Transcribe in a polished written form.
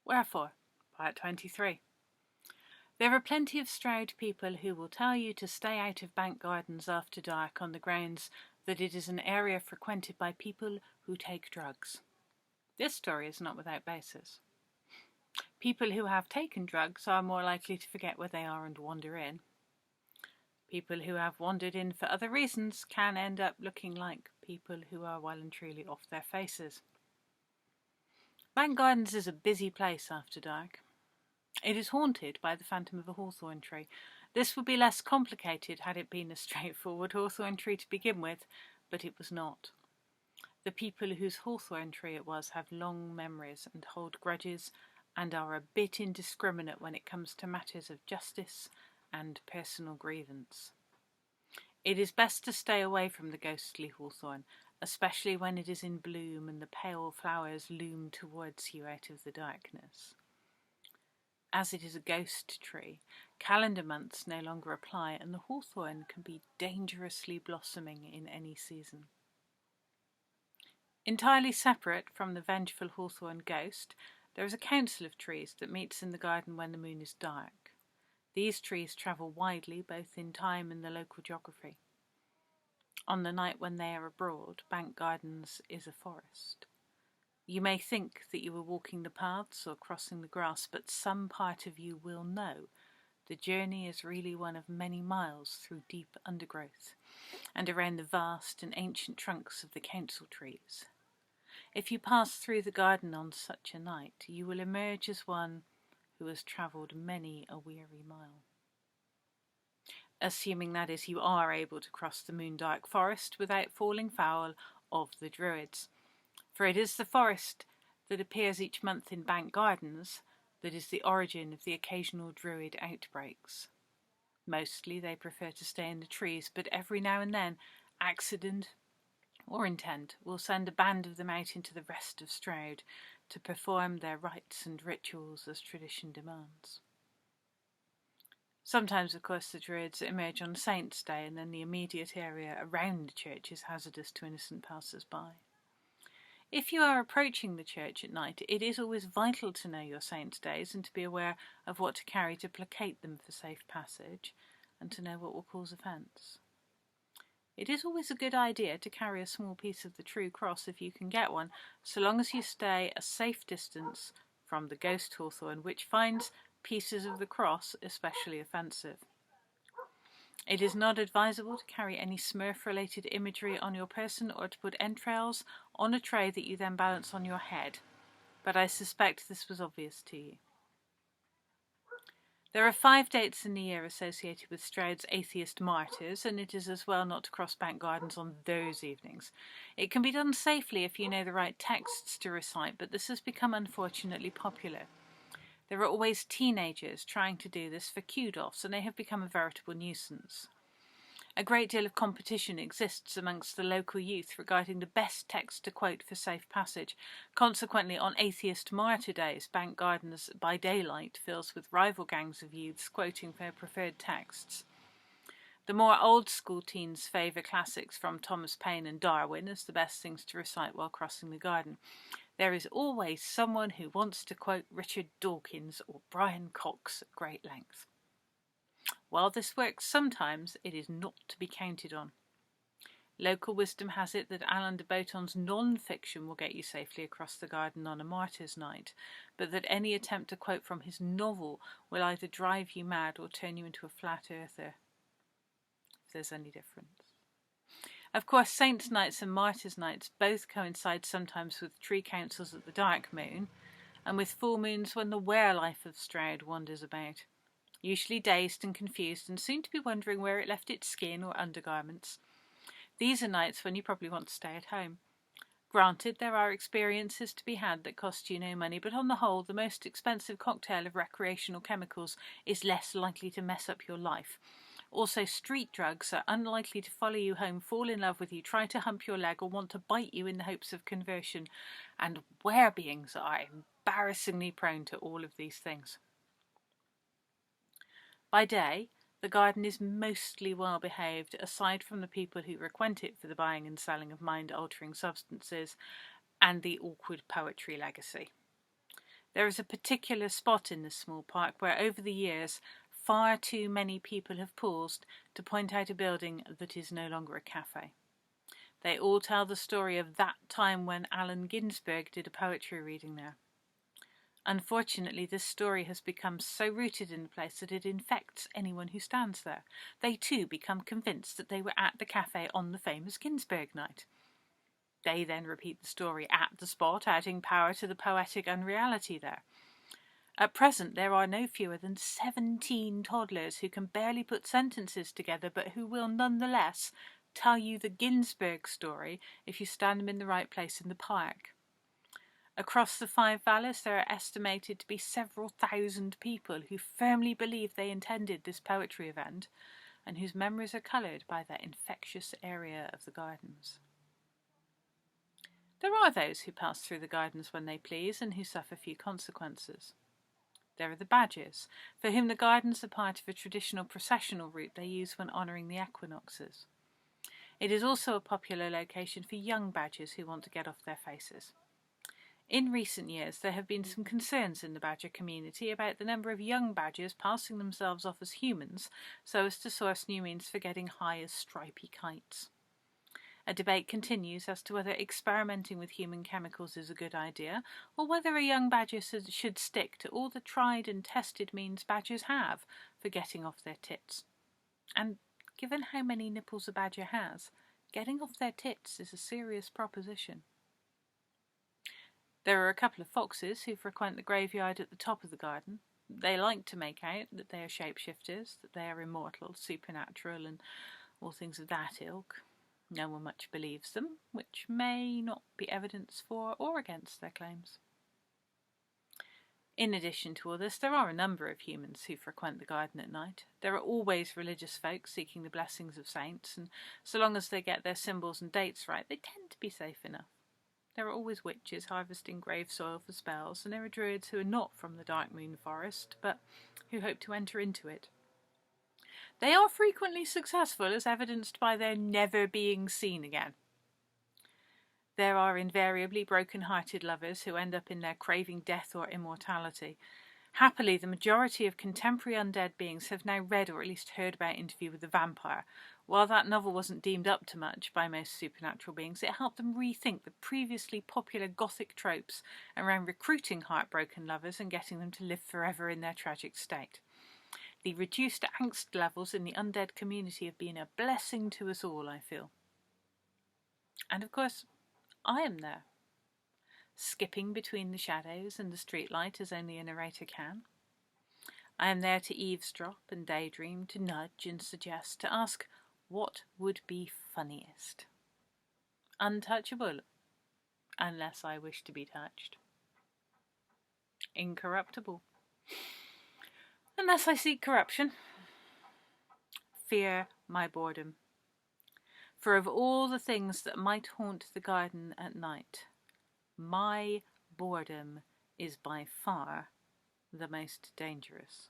Wherefore, part 23. There are plenty of Stroud people who will tell you to stay out of bank gardens after dark on the grounds that it is an area frequented by people who take drugs. This story is not without basis. People who have taken drugs are more likely to forget where they are and wander in. People who have wandered in for other reasons can end up looking like people who are well and truly off their faces. Bank Gardens is a busy place after dark. It is haunted by the phantom of a hawthorn tree. This would be less complicated had it been a straightforward hawthorn tree to begin with, but it was not. The people whose hawthorn tree it was have long memories and hold grudges and are a bit indiscriminate when it comes to matters of justice and personal grievance. It is best to stay away from the ghostly hawthorn, especially when it is in bloom and the pale flowers loom towards you out of the darkness. As it is a ghost tree, calendar months no longer apply, and the hawthorn can be dangerously blossoming in any season. Entirely separate from the vengeful hawthorn ghost, there is a council of trees that meets in the garden when the moon is dark. These trees travel widely, both in time and the local geography. On the night when they are abroad, Bank Gardens is a forest. You may think that you are walking the paths or crossing the grass, but some part of you will know the journey is really one of many miles through deep undergrowth and around the vast and ancient trunks of the council trees. If you pass through the garden on such a night, you will emerge as one who has travelled many a weary mile. Assuming, that is, you are able to cross the moon-dark forest without falling foul of the druids. For it is the forest that appears each month in Bank Gardens that is the origin of the occasional druid outbreaks. Mostly they prefer to stay in the trees, but every now and then, accident or intent will send a band of them out into the rest of Stroud to perform their rites and rituals as tradition demands. Sometimes, of course, the druids emerge on Saints' Day, and then the immediate area around the church is hazardous to innocent passers-by. If you are approaching the church at night, it is always vital to know your saints' days and to be aware of what to carry to placate them for safe passage, and to know what will cause offence. It is always a good idea to carry a small piece of the true cross if you can get one, so long as you stay a safe distance from the ghost hawthorn, which finds pieces of the cross especially offensive. It is not advisable to carry any Smurf-related imagery on your person or to put entrails on a tray that you then balance on your head, but I suspect this was obvious to you. There are 5 dates in the year associated with Stroud's atheist martyrs, and it is as well not to cross Bank Gardens on those evenings. It can be done safely if you know the right texts to recite, but this has become unfortunately popular. There are always teenagers trying to do this for kudos, and they have become a veritable nuisance. A great deal of competition exists amongst the local youth regarding the best text to quote for safe passage. Consequently, on atheist martyr days, Bank Gardens by daylight fills with rival gangs of youths quoting their preferred texts. The more old-school teens favour classics from Thomas Paine and Darwin as the best things to recite while crossing the garden. There is always someone who wants to quote Richard Dawkins or Brian Cox at great length. While this works sometimes, it is not to be counted on. Local wisdom has it that Alain de Botton's non-fiction will get you safely across the garden on a martyr's night, but that any attempt to quote from his novel will either drive you mad or turn you into a flat earther, if there's any difference. Of course, Saints' Nights and Martyrs' Nights both coincide sometimes with tree councils at the dark moon, and with full moons when the were-life of Stroud wanders about, usually dazed and confused and soon to be wondering where it left its skin or undergarments. These are nights when you probably want to stay at home. Granted, there are experiences to be had that cost you no money, but on the whole, the most expensive cocktail of recreational chemicals is less likely to mess up your life. Also, street drugs are unlikely to follow you home, fall in love with you, try to hump your leg, or want to bite you in the hopes of conversion, and were-beings are embarrassingly prone to all of these things. By day, the garden is mostly well behaved, aside from the people who frequent it for the buying and selling of mind-altering substances and the awkward poetry legacy. There is a particular spot in this small park where over the years far too many people have paused to point out a building that is no longer a cafe. They all tell the story of that time when Allen Ginsberg did a poetry reading there. Unfortunately, this story has become so rooted in the place that it infects anyone who stands there. They too become convinced that they were at the cafe on the famous Ginsberg night. They then repeat the story at the spot, adding power to the poetic unreality there. At present, there are no fewer than 17 toddlers who can barely put sentences together, but who will nonetheless tell you the Ginsberg story if you stand them in the right place in the park. Across the 5 valleys, there are estimated to be several thousand people who firmly believe they intended this poetry event and whose memories are coloured by that infectious area of the gardens. There are those who pass through the gardens when they please and who suffer few consequences. There are the badgers, for whom the gardens are part of a traditional processional route they use when honouring the equinoxes. It is also a popular location for young badgers who want to get off their faces. In recent years, there have been some concerns in the badger community about the number of young badgers passing themselves off as humans so as to source new means for getting high as stripy kites. A debate continues as to whether experimenting with human chemicals is a good idea, or whether a young badger should stick to all the tried and tested means badgers have for getting off their tits. And given how many nipples a badger has, getting off their tits is a serious proposition. There are a couple of foxes who frequent the graveyard at the top of the garden. They like to make out that they are shapeshifters, that they are immortal, supernatural, and all things of that ilk. No one much believes them, which may not be evidence for or against their claims. In addition to all this, there are a number of humans who frequent the garden at night. There are always religious folk seeking the blessings of saints, and so long as they get their symbols and dates right, they tend to be safe enough. There are always witches harvesting grave soil for spells, and there are druids who are not from the Dark Moon Forest, but who hope to enter into it. They are frequently successful, as evidenced by their never being seen again. There are invariably broken-hearted lovers who end up in their craving death or immortality. Happily, the majority of contemporary undead beings have now read or at least heard about Interview with the Vampire. While that novel wasn't deemed up to much by most supernatural beings, it helped them rethink the previously popular gothic tropes around recruiting heartbroken lovers and getting them to live forever in their tragic state. The reduced angst levels in the undead community have been a blessing to us all, I feel. And of course, I am there, skipping between the shadows and the streetlight as only a narrator can. I am there to eavesdrop and daydream, to nudge and suggest, to ask what would be funniest. Untouchable, unless I wish to be touched. Incorruptible, unless I seek corruption. Fear my boredom. For of all the things that might haunt the garden at night, my boredom is by far the most dangerous.